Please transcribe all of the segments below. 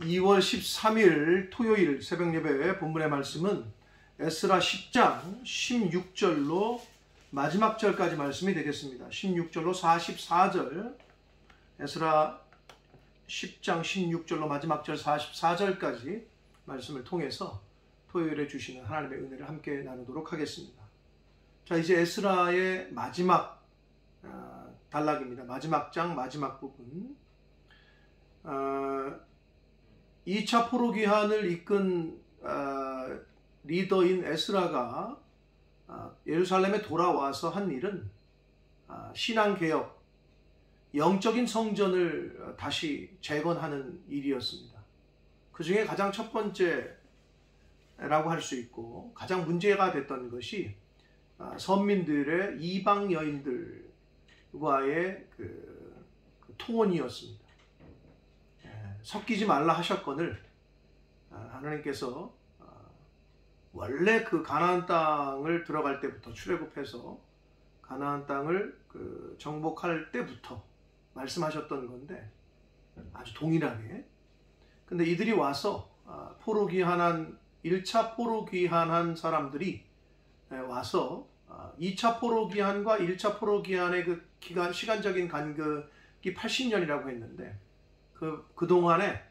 2월 13일 토요일 새벽예배 본문의 말씀은 에스라 10장 16절로 마지막 절까지 말씀이 되겠습니다. 16절로 44절, 에스라 10장 16절로 마지막 절 44절까지 말씀을 통해서 토요일에 주시는 하나님의 은혜를 함께 나누도록 하겠습니다. 자, 이제 에스라의 마지막 단락입니다. 마지막 장 마지막 부분. 2차 포로기한을 이끈 리더인 에스라가 예루살렘에 돌아와서 한 일은 신앙개혁, 영적인 성전을 다시 재건하는 일이었습니다. 그 중에 가장 첫 번째라고 할 수 있고 가장 문제가 됐던 것이 선민들의 이방 여인들과의 그 통혼이었습니다. 섞이지 말라 하셨거늘 하나님께서 원래 그 가나안 땅을 들어갈 때부터 출애굽해서 가나안 땅을 정복할 때부터 말씀하셨던 건데 아주 동일하게. 근데 이들이 와서 포로기한한 1차 포로기한한 사람들이 와서 2차 포로기한과 1차 포로기한의 그 시간적인 간격이 80년이라고 했는데 그동안에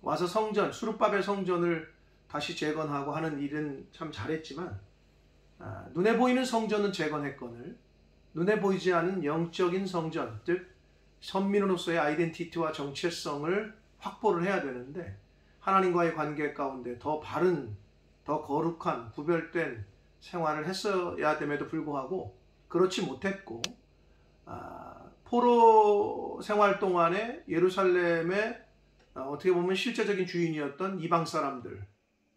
와서 성전, 수룹바벨 성전을 다시 재건하고 하는 일은 참 잘했지만 눈에 보이는 성전은 재건했거늘 눈에 보이지 않은 영적인 성전, 즉 선민으로서의 아이덴티티와 정체성을 확보를 해야 되는데 하나님과의 관계 가운데 더 바른, 더 거룩한, 구별된 생활을 했어야 됨에도 불구하고 그렇지 못했고 포로 생활 동안에 예루살렘의 어떻게 보면 실제적인 주인이었던 이방 사람들,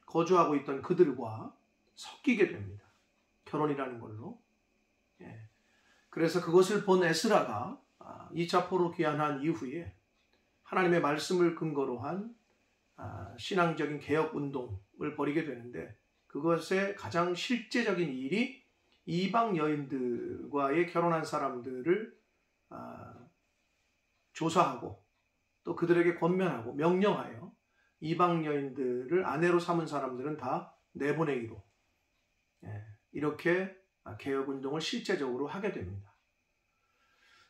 거주하고 있던 그들과 섞이게 됩니다. 결혼이라는 걸로. 그래서 그것을 본 에스라가 2차 포로 귀환한 이후에 하나님의 말씀을 근거로 한 신앙적인 개혁 운동을 벌이게 되는데 그것의 가장 실제적인 일이 이방 여인들과의 결혼한 사람들을 조사하고 또 그들에게 권면하고 명령하여 이방 여인들을 아내로 삼은 사람들은 다 내보내기로 이렇게 개혁운동을 실제적으로 하게 됩니다.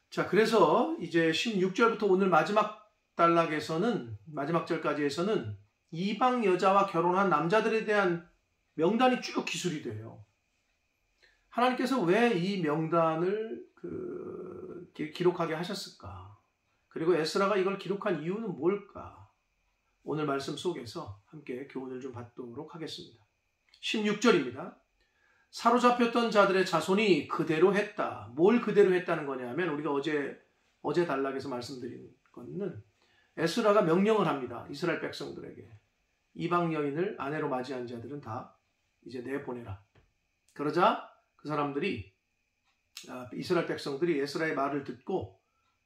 자, 그래서 이제 16절부터 오늘 마지막 단락에서는 마지막 절까지에서는 이방 여자와 결혼한 남자들에 대한 명단이 쭉 기술이 돼요. 하나님께서 왜 이 명단을 기록하게 하셨을까? 그리고 에스라가 이걸 기록한 이유는 뭘까? 오늘 말씀 속에서 함께 교훈을 좀 받도록 하겠습니다. 16절입니다. 사로잡혔던 자들의 자손이 그대로 했다. 뭘 그대로 했다는 거냐면 우리가 어제 단락에서 말씀드린 거는 에스라가 명령을 합니다. 이스라엘 백성들에게. 이방 여인을 아내로 맞이한 자들은 다 이제 내보내라. 그러자 그 사람들이 이스라엘 백성들이 에스라의 말을 듣고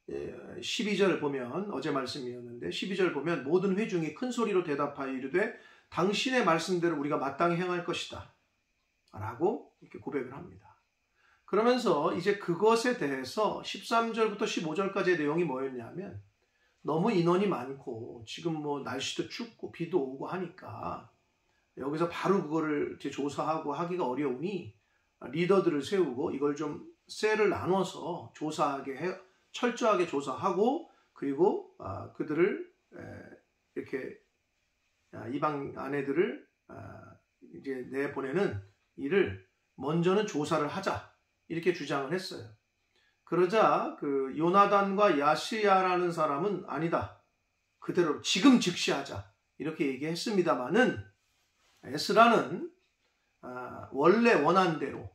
12절 보면 어제 말씀이었는데 12절 보면 모든 회중이 큰 소리로 대답하여 이르되 당신의 말씀대로 우리가 마땅히 행할 것이다 라고 이렇게 고백을 합니다. 그러면서 이제 그것에 대해서 13절부터 15절까지의 내용이 뭐였냐면 너무 인원이 많고 지금 뭐 날씨도 춥고 비도 오고 하니까 여기서 바로 그거를 조사하고 하기가 어려우니 리더들을 세우고 이걸 좀 셀을 나눠서 철저하게 조사하고 그리고 그들을 이렇게 이방 아내들을 이제 내보내는 일을 먼저는 조사를 하자 이렇게 주장을 했어요. 그러자 그 요나단과 야시야라는 사람은 아니다. 그대로 지금 즉시 하자 이렇게 얘기했습니다마는 에스라는 원래 원한 대로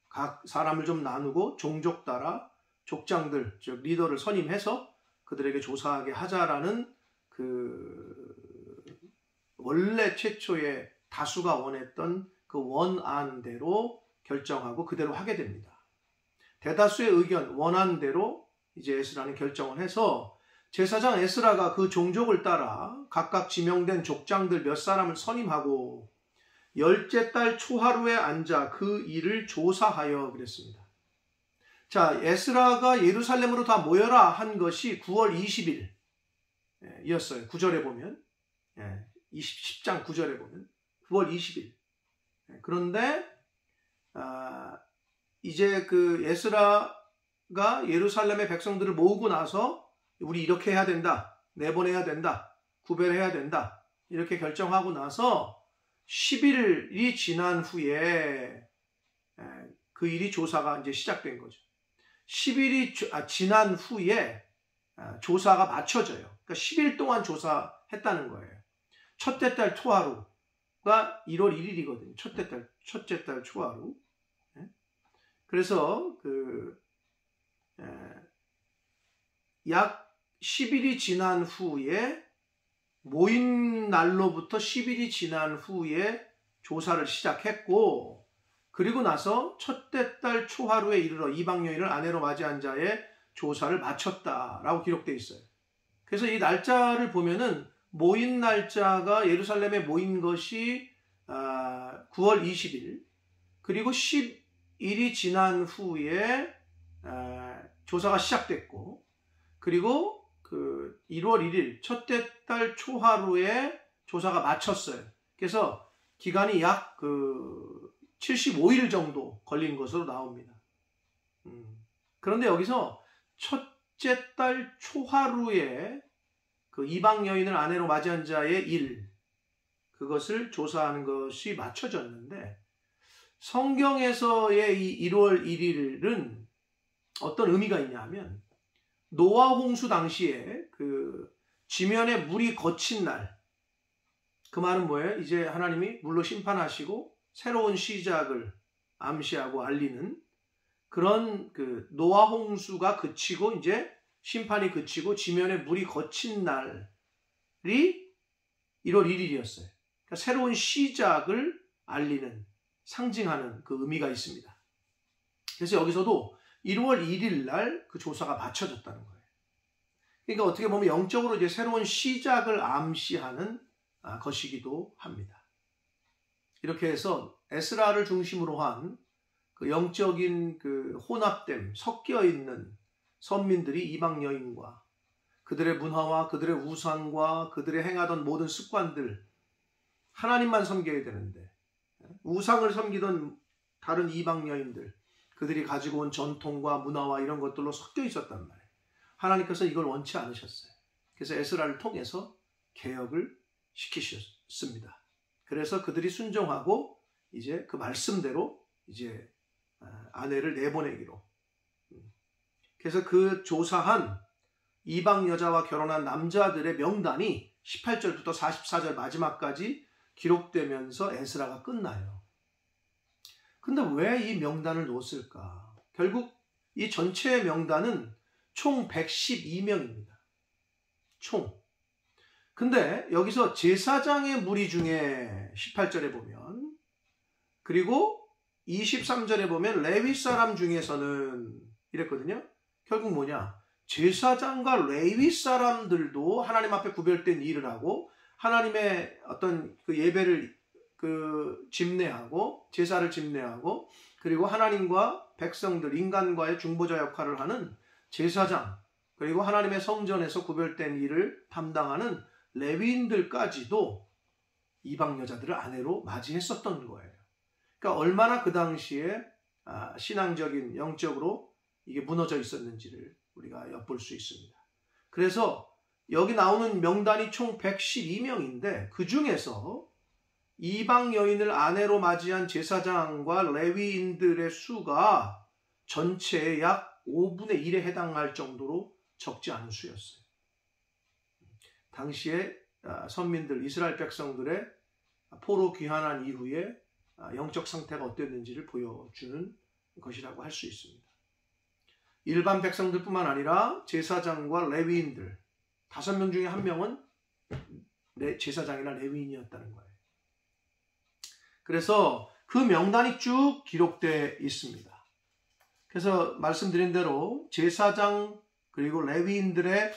각 사람을 좀 나누고 종족 따라 족장들, 즉 리더를 선임해서 그들에게 조사하게 하자라는 원래 최초의 다수가 원했던 그 원안대로 결정하고 그대로 하게 됩니다. 대다수의 의견, 원안대로 이제 에스라는 결정을 해서 제사장 에스라가 그 종족을 따라 각각 지명된 족장들 몇 사람을 선임하고 10째 달 초하루에 앉아 그 일을 조사하여 그랬습니다. 자, 에스라가 예루살렘으로 다 모여라 한 것이 9월 20일 이었어요. 9절에 보면 10장 9절에 보면 9월 20일. 그런데 이제 그 에스라가 예루살렘의 백성들을 모으고 나서 우리 이렇게 해야 된다, 내보내야 된다, 구별해야 된다 이렇게 결정하고 나서 10일이 지난 후에 그 일이 조사가 이제 시작된 거죠. 10일이 지난 후에 조사가 마쳐져요. 그러니까 10일 동안 조사했다는 거예요. 첫째 달 초하루가 1월 1일이거든요. 첫째 달 초하루. 그래서 약 10일이 지난 후에 모인 날로부터 10일이 지난 후에 조사를 시작했고, 그리고 나서 첫째 달 초하루에 이르러 이방 여인을 아내로 맞이한 자의 조사를 마쳤다라고 기록되어 있어요. 그래서 이 날짜를 보면은 모인 날짜가 예루살렘에 모인 것이 9월 20일, 그리고 10일이 지난 후에 조사가 시작됐고, 그리고 그 1월 1일 첫째 달 초하루에 조사가 마쳤어요. 그래서 기간이 약 75일 정도 걸린 것으로 나옵니다. 그런데 여기서 첫째 달 초하루에 그 이방 여인을 아내로 맞이한 자의 일, 그것을 조사하는 것이 맞춰졌는데, 성경에서의 이 1월 1일은 어떤 의미가 있냐 하면, 노아 홍수 당시에 그 지면에 물이 거친 날, 그 말은 뭐예요? 이제 하나님이 물로 심판하시고 새로운 시작을 암시하고 알리는 그런 그 노아 홍수가 그치고 이제 심판이 그치고 지면에 물이 거친 날이 1월 1일이었어요. 그러니까 새로운 시작을 알리는, 상징하는 그 의미가 있습니다. 그래서 여기서도 1월 1일 날 그 조사가 마쳐졌다는 거예요. 그러니까 어떻게 보면 영적으로 이제 새로운 시작을 암시하는 것이기도 합니다. 이렇게 해서 에스라를 중심으로 한 그 영적인 그 혼합됨, 섞여 있는 선민들이 이방 여인과 그들의 문화와 그들의 우상과 그들의 행하던 모든 습관들, 하나님만 섬겨야 되는데 우상을 섬기던 다른 이방 여인들, 그들이 가지고 온 전통과 문화와 이런 것들로 섞여 있었단 말이에요. 하나님께서 이걸 원치 않으셨어요. 그래서 에스라를 통해서 개혁을 시키셨습니다. 그래서 그들이 순종하고 이제 그 말씀대로 이제 아내를 내보내기로. 그래서 그 조사한 이방 여자와 결혼한 남자들의 명단이 18절부터 44절 마지막까지 기록되면서 에스라가 끝나요. 근데 왜 이 명단을 놓았을까? 결국 이 전체 명단은 총 112명입니다. 총. 근데 여기서 제사장의 무리 중에 18절에 보면, 그리고 23절에 보면 레위 사람 중에서는 이랬거든요. 결국 뭐냐? 제사장과 레위 사람들도 하나님 앞에 구별된 일을 하고 하나님의 어떤 그 예배를 집례하고 제사를 집례하고 그리고 하나님과 백성들, 인간과의 중보자 역할을 하는 제사장, 그리고 하나님의 성전에서 구별된 일을 담당하는 레위인들까지도 이방 여자들을 아내로 맞이했었던 거예요. 그러니까 얼마나 그 당시에 신앙적인, 영적으로 이게 무너져 있었는지를 우리가 엿볼 수 있습니다. 그래서 여기 나오는 명단이 총 112명인데 그 중에서 이방 여인을 아내로 맞이한 제사장과 레위인들의 수가 전체의 약 5분의 1에 해당할 정도로 적지 않은 수였어요. 당시에 선민들, 이스라엘 백성들의 포로 귀환한 이후에 영적 상태가 어땠는지를 보여주는 것이라고 할 수 있습니다. 일반 백성들뿐만 아니라 제사장과 레위인들 5명 중에 1명은 제사장이나 레위인이었다는 거예요. 그래서 그 명단이 쭉 기록되어 있습니다. 그래서 말씀드린 대로 제사장 그리고 레위인들의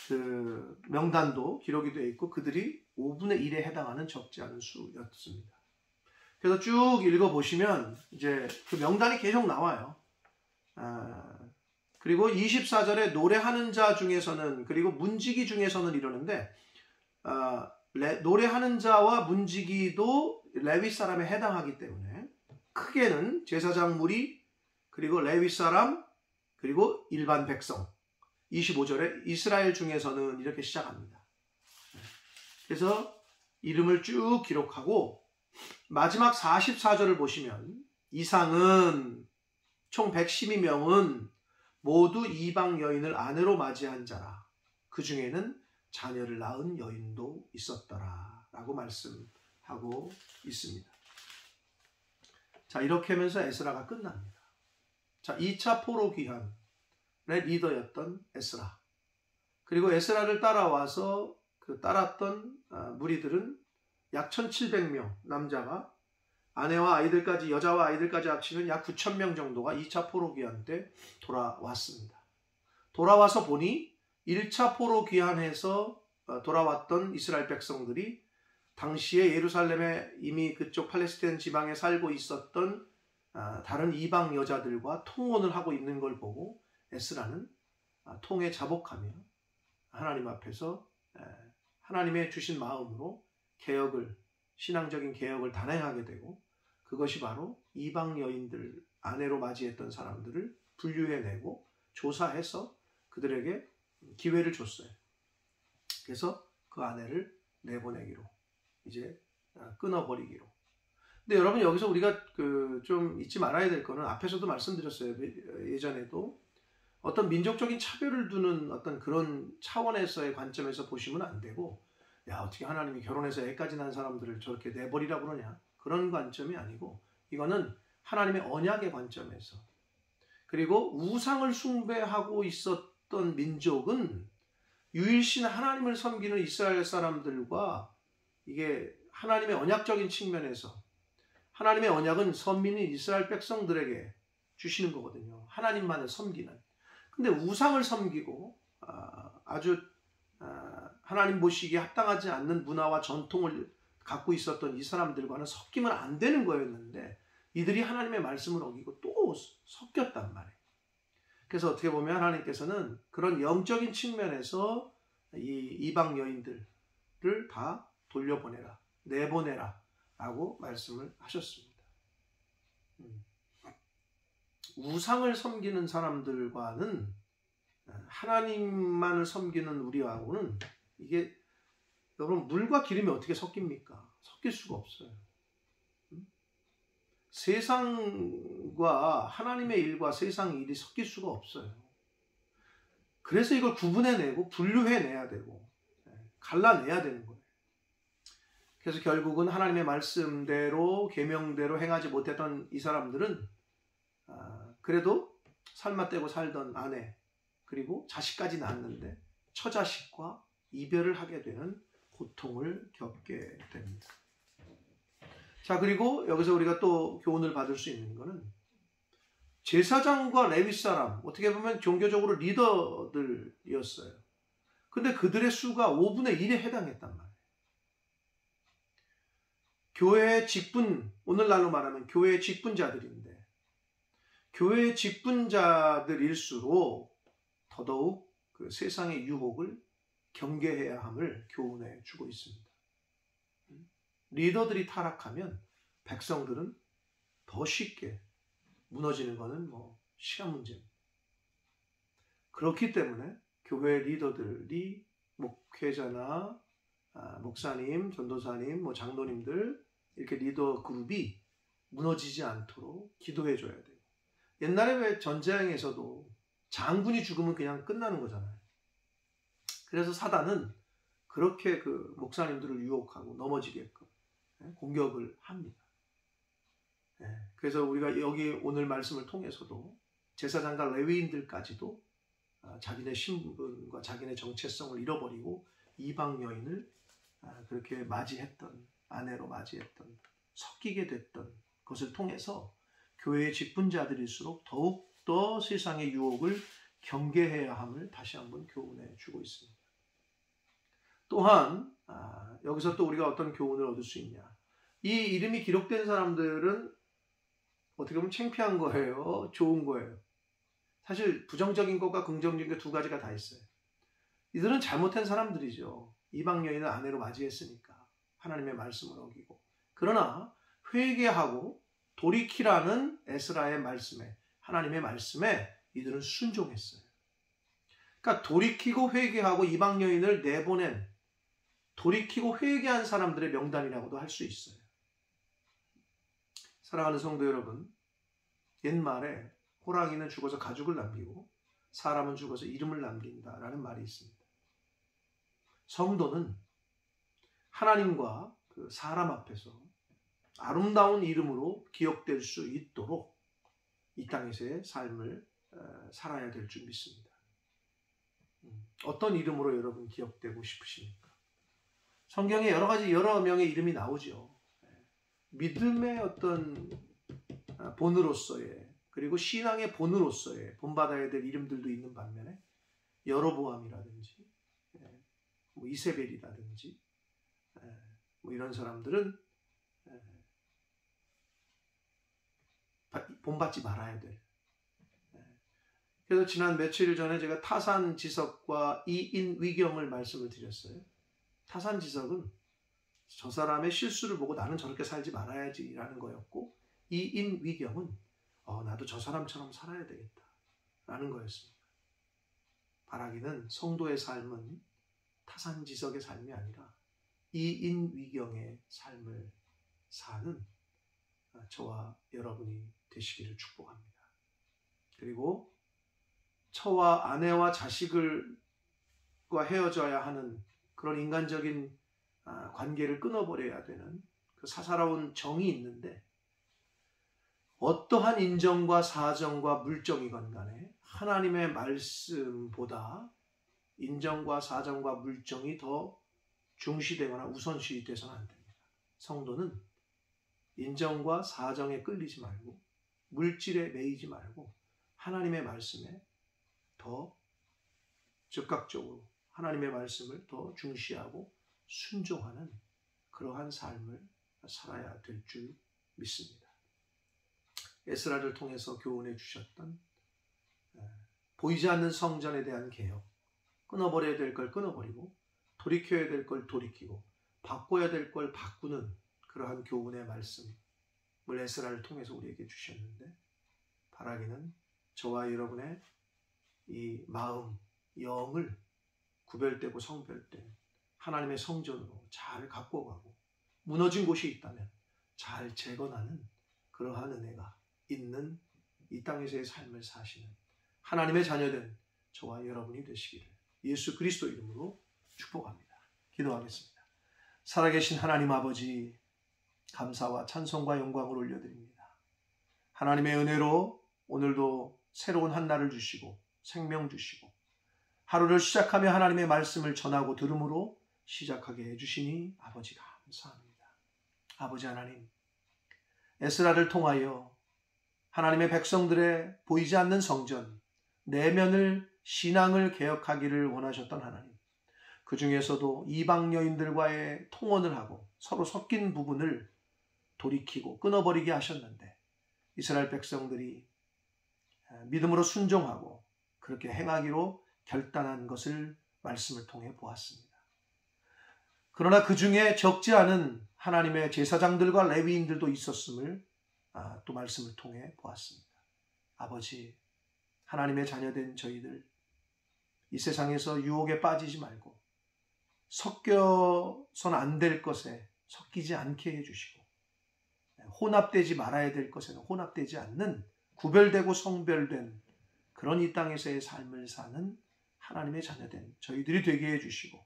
그 명단도 기록이 되어 있고 그들이 5분의 1에 해당하는 적지 않은 수였습니다. 그래서 쭉 읽어보시면 이제 그 명단이 계속 나와요. 그리고 24절에 노래하는 자 중에서는, 그리고 문지기 중에서는 이러는데 노래하는 자와 문지기도 레위 사람에 해당하기 때문에 크게는 제사장 무리, 그리고 레위 사람, 그리고 일반 백성. 25절에 이스라엘 중에서는 이렇게 시작합니다. 그래서 이름을 쭉 기록하고 마지막 44절을 보시면 이상은 총 112명은 모두 이방 여인을 아내로 맞이한 자라. 그 중에는 자녀를 낳은 여인도 있었더라 라고 말씀하고 있습니다. 자, 이렇게 하면서 에스라가 끝납니다. 자, 2차 포로 귀환의 리더였던 에스라, 그리고 에스라를 따라와서 따랐던 무리들은 약 1700명 남자가 아내와 아이들까지, 여자와 아이들까지 합치면 약 9000명 정도가 2차 포로 귀환 때 돌아왔습니다. 돌아와서 보니 1차 포로 귀환해서 돌아왔던 이스라엘 백성들이 당시에 예루살렘에 이미 그쪽 팔레스타인 지방에 살고 있었던 다른 이방 여자들과 통혼을 하고 있는 걸 보고 에스라는 통에 자복하며 하나님 앞에서 하나님의 주신 마음으로 신앙적인 개혁을 단행하게 되고, 그것이 바로 이방 여인들, 아내로 맞이했던 사람들을 분류해내고 조사해서 그들에게 기회를 줬어요. 그래서 그 아내를 내보내기로, 이제 끊어버리기로. 근데 여러분, 여기서 우리가 좀 잊지 말아야 될 거는, 앞에서도 말씀드렸어요. 예전에도 어떤 민족적인 차별을 두는 어떤 그런 차원에서의 관점에서 보시면 안 되고, 야, 어떻게 하나님이 결혼해서 애까지 낳은 사람들을 저렇게 내버리라고 그러냐, 그런 관점이 아니고, 이거는 하나님의 언약의 관점에서, 그리고 우상을 숭배하고 있었던 민족은 유일신 하나님을 섬기는 이스라엘 사람들과, 이게 하나님의 언약적인 측면에서, 하나님의 언약은 선민인 이스라엘 백성들에게 주시는 거거든요. 하나님만을 섬기는. 근데 우상을 섬기고 아주 하나님 보시기에 합당하지 않는 문화와 전통을 갖고 있었던 이 사람들과는 섞이면 안 되는 거였는데, 이들이 하나님의 말씀을 어기고 또 섞였단 말이에요. 그래서 어떻게 보면 하나님께서는 그런 영적인 측면에서 이 이방 여인들을 다 돌려보내라, 내보내라 라고 말씀을 하셨습니다. 우상을 섬기는 사람들과는, 하나님만을 섬기는 우리하고는, 이게 여러분, 물과 기름이 어떻게 섞입니까? 섞일 수가 없어요. 세상과 하나님의 일과 세상 일이 섞일 수가 없어요. 그래서 이걸 구분해내고 분류해내야 되고 갈라내야 되는 거예요. 그래서 결국은 하나님의 말씀대로 계명대로 행하지 못했던 이 사람들은 그래도 살맛대고 살던 아내, 그리고 자식까지 낳았는데 처자식과 이별을 하게 되는 고통을 겪게 됩니다. 자, 그리고 여기서 우리가 또 교훈을 받을 수 있는 것은, 제사장과 레위 사람, 어떻게 보면 종교적으로 리더들이었어요. 근데 그들의 수가 5분의 1에 해당했단 말이에요. 교회의 직분, 오늘날로 말하면 교회의 직분자들인데, 교회의 직분자들일수록 더더욱 그 세상의 유혹을 경계해야 함을 교훈해 주고 있습니다. 리더들이 타락하면 백성들은 더 쉽게 무너지는 것은 시간 문제입니다. 그렇기 때문에 교회 리더들이, 목회자나 목사님, 전도사님, 장로님들, 이렇게 리더 그룹이 무너지지 않도록 기도해 줘야 돼요. 옛날에 왜 전쟁에서도 장군이 죽으면 그냥 끝나는 거잖아요. 그래서 사단은 그렇게 그 목사님들을 유혹하고 넘어지게끔 공격을 합니다. 그래서 우리가 여기 오늘 말씀을 통해서도 제사장과 레위인들까지도 자기네 신분과 자기네 정체성을 잃어버리고 이방 여인을 그렇게 맞이했던, 아내로 맞이했던, 섞이게 됐던 것을 통해서 교회의 직분자들일수록 더욱더 세상의 유혹을 경계해야 함을 다시 한번 교훈해 주고 있습니다. 또한 여기서 또 우리가 어떤 교훈을 얻을 수 있냐, 이 이름이 기록된 사람들은 어떻게 보면 창피한 거예요, 좋은 거예요. 사실 부정적인 것과 긍정적인 것 두 가지가 다 있어요. 이들은 잘못한 사람들이죠. 이방 여인을 아내로 맞이했으니까 하나님의 말씀을 어기고, 그러나 회개하고 돌이키라는 에스라의 말씀에, 하나님의 말씀에 이들은 순종했어요. 그러니까 돌이키고 회개하고 이방 여인을 내보낸, 돌이키고 회개한 사람들의 명단이라고도 할 수 있어요. 사랑하는 성도 여러분, 옛말에 호랑이는 죽어서 가죽을 남기고 사람은 죽어서 이름을 남긴다라는 말이 있습니다. 성도는 하나님과 그 사람 앞에서 아름다운 이름으로 기억될 수 있도록 이 땅에서의 삶을 살아야 될 줄 믿습니다. 어떤 이름으로 여러분 기억되고 싶으십니까? 성경에 여러 명의 이름이 나오죠. 믿음의 어떤 본으로서의, 그리고 신앙의 본으로서의 본받아야 될 이름들도 있는 반면에 여로보암이라든지 이세벨이라든지 이런 사람들은 본받지 말아야 될. 그래서 지난 며칠 전에 제가 타산지석과 이인위경을 말씀을 드렸어요. 타산지석은 저 사람의 실수를 보고 나는 저렇게 살지 말아야지 라는 거였고, 이인위경은 나도 저 사람처럼 살아야 되겠다 라는 거였습니다. 바라기는 성도의 삶은 타산지석의 삶이 아니라 이인위경의 삶을 사는 저와 여러분이 되시기를 축복합니다. 그리고 처와 아내와 자식과 헤어져야 하는 그런 인간적인 관계를 끊어버려야 되는 그 사사로운 정이 있는데, 어떠한 인정과 사정과 물정이건 간에 하나님의 말씀보다 인정과 사정과 물정이 더 중시되거나 우선시 돼서는 안 됩니다. 성도는 인정과 사정에 끌리지 말고 물질에 매이지 말고 하나님의 말씀에 더 즉각적으로 하나님의 말씀을 더 중시하고 순종하는 그러한 삶을 살아야 될 줄 믿습니다. 에스라를 통해서 교훈해 주셨던 보이지 않는 성전에 대한 개혁, 끊어버려야 될 걸 끊어버리고 돌이켜야 될 걸 돌이키고 바꿔야 될 걸 바꾸는 그러한 교훈의 말씀을 에스라를 통해서 우리에게 주셨는데, 바라기는 저와 여러분의 이 마음, 영을 구별되고 성별된 하나님의 성전으로 잘 갖고 가고, 무너진 곳이 있다면 잘 재건하는 그러한 은혜가 있는 이 땅에서의 삶을 사시는 하나님의 자녀된 저와 여러분이 되시기를 예수 그리스도 이름으로 축복합니다. 기도하겠습니다. 살아계신 하나님 아버지, 감사와 찬송과 영광을 올려드립니다. 하나님의 은혜로 오늘도 새로운 한 날을 주시고 생명 주시고 하루를 시작하며 하나님의 말씀을 전하고 들음으로 시작하게 해주시니 아버지 감사합니다. 아버지 하나님, 에스라를 통하여 하나님의 백성들의 보이지 않는 성전, 내면을, 신앙을 개혁하기를 원하셨던 하나님, 그 중에서도 이방 여인들과의 통혼을 하고 서로 섞인 부분을 돌이키고 끊어버리게 하셨는데, 이스라엘 백성들이 믿음으로 순종하고 그렇게 행하기로 결단한 것을 말씀을 통해 보았습니다. 그러나 그 중에 적지 않은 하나님의 제사장들과 레위인들도 있었음을 또 말씀을 통해 보았습니다. 아버지, 하나님의 자녀된 저희들 이 세상에서 유혹에 빠지지 말고 섞여선 안 될 것에 섞이지 않게 해주시고, 혼합되지 말아야 될 것에는 혼합되지 않는 구별되고 성별된 그런 이 땅에서의 삶을 사는 하나님의 자녀된 저희들이 되게 해주시고,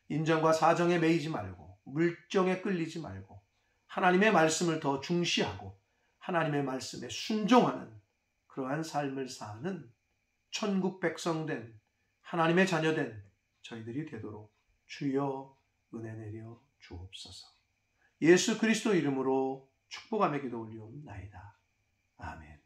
인정과 사정에 매이지 말고 물정에 끌리지 말고 하나님의 말씀을 더 중시하고 하나님의 말씀에 순종하는 그러한 삶을 사는 천국 백성된 하나님의 자녀된 저희들이 되도록 주여 은혜 내려 주옵소서. 예수 그리스도 이름으로 축복하며 기도 올리옵나이다. 아멘.